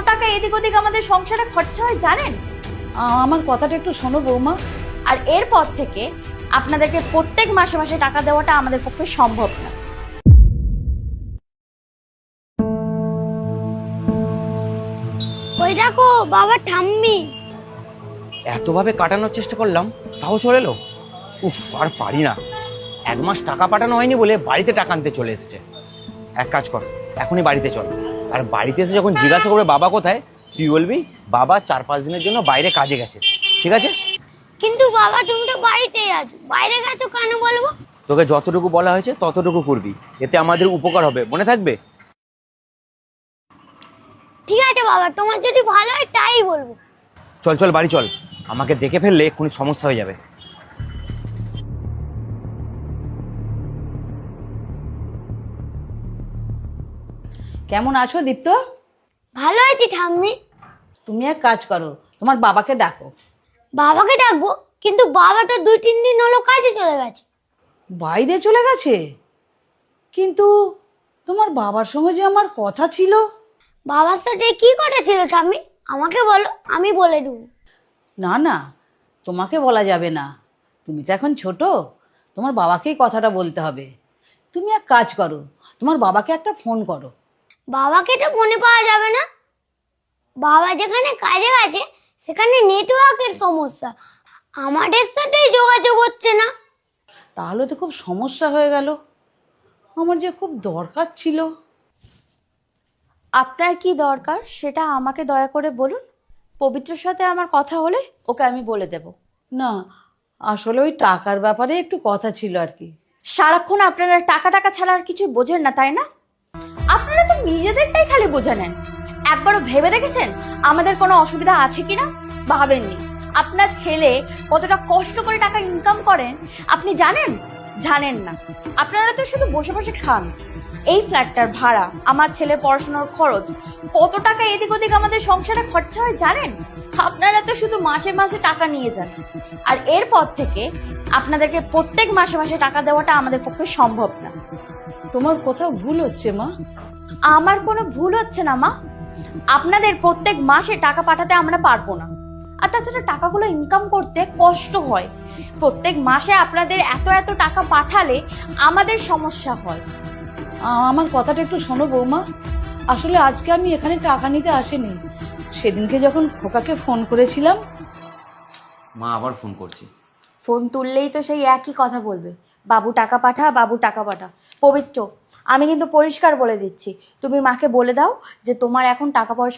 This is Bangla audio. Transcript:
টাকা এদিক ওদিক আমাদের সংসারে খরচা হয় জানেন? আমার কথাটা একটু শোনো বৌমা। আর এরপর থেকে আপনাদেরকে প্রত্যেক মাসে মাসে টাকা দেওয়াটা আমাদের পক্ষে সম্ভব না। ওই দেখো বাবা ঠাম্মি। এতভাবে কাটানোর চেষ্টা করলাম তাও চলে এলো। উফ, আর পারি না। 1 মাস টাকা পাঠানো হয়নি বলে বাড়িতে টাকা আনতে চলে এসেছে। এক কাজ কর, এখনই বাড়িতে চল। আর বাড়িতে এসে যখন জিজ্ঞাসা করবে বাবা কোথায়, তুই বলবি বাবা 4-5 দিনের জন্য বাইরে কাজে গেছে, ঠিক আছে? কিন্তু বাবা তুমি তো বাড়িতেই আছো, বাইরে গেছো কেন বলবো? তোকে যতটুকু বলা হয়েছে ততটুকু করবি, এতে আমাদের উপকার হবে, মনে থাকবে? ঠিক আছে বাবা, তোমার যদি ভালো হয় তাই বলবো। চল চল বাড়ি চল, আমাকে দেখে ফেললে এক্ষুনি সমস্যা হয়ে যাবে। কেমন আছো দীপ্ত? ভালো আছি ঠাম্মি। তুমি এক কাজ করো, তোমার বাবাকে ডাকো। বাবাকে ডাকবো, কিন্তু বাবা তো 2-3 দিন হলো কাজে চলে গেছে। বাইরে চলে গেছে? কিন্তু তোমার বাবার সঙ্গে যে আমার কথা ছিল। বাবার সাথে কি করেছিল ঠাম্মি? আমাকে বলো, আমি বলে দেবো। না না, তোমাকে বলা যাবে না, তুমি তো এখন ছোট, তোমার বাবাকেই কথাটা বলতে হবে। তুমি এক কাজ করো, তোমার বাবাকে একটা ফোন করো। বাবাকে তো ফোনে পাওয়া যাবে না। বাবা যেখানে কাজে গেছে সেখানে নেটওয়ার্কের সমস্যা, আমাদের সাথেই যোগাযোগ হচ্ছে না। তাহলে তো খুব সমস্যা হয়ে গেল, আমার যে খুব দরকার ছিল। আপনার কি দরকার সেটা আমাকে দয়া করে বলুন। পবিত্রের সাথে আমার কথা হলে ওকে আমি বলে দেব। না, আসলে ওই টাকার ব্যাপারে একটু কথা ছিল আর কি। সারাক্ষণ আপনারা টাকা টাকা ছাড়া আর কিছু বোঝেন না তাই না? আপনারা তো নিজেদেরটাই খালি বোঝা নেন। একবারও ভেবে দেখেছেন আমাদের কোনো অসুবিধা আছে কিনা? ভাবেননি। আপনার ছেলে কতটা কষ্ট করে টাকা ইনকাম করেন আপনি জানেন? জানেন না। আপনারা তো শুধু বসে বসে খান। এই ফ্ল্যাটটার ভাড়া, আমার ছেলের পড়াশোনার খরচ, কত টাকা এদিক ওদিক আমাদের সংসারে খরচা হয় জানেন? আপনারা তো শুধু মাসে মাসে টাকা নিয়ে যান। আর এরপর থেকে আপনাদেরকে প্রত্যেক মাসে মাসে টাকা দেওয়াটা আমাদের পক্ষে সম্ভব না। তোমার কোথাও ভুল হচ্ছে মা। আমার কোনো ভুল হচ্ছে না মা। আপনাদের প্রত্যেক মাসে টাকা পাঠাতে আমরা পারবো না। আর তাছাড়া টাকাগুলো ইনকাম করতে কষ্ট হয়। প্রত্যেক মাসে আপনাদের এত এত টাকা পাঠালে আমাদের সমস্যা হয়। আমার কথাটা একটু শোনো বৌমা। আসলে আজকে আমি এখানে টাকা নিতে আসিনি, সেদিনকে যখন খোকাকে ফোন করেছিলাম। মা আবার ফোন করছি। ফোন তুললেই তো সেই একই কথা বলবে, বাবু টাকা পাঠা, বাবু টাকা পাঠা। পবিত্র, আমি কিন্তু পরিষ্কার বলে দিচ্ছি, তুমি মাকে বলে দাও যে তোমার এখন টাকা পয়সা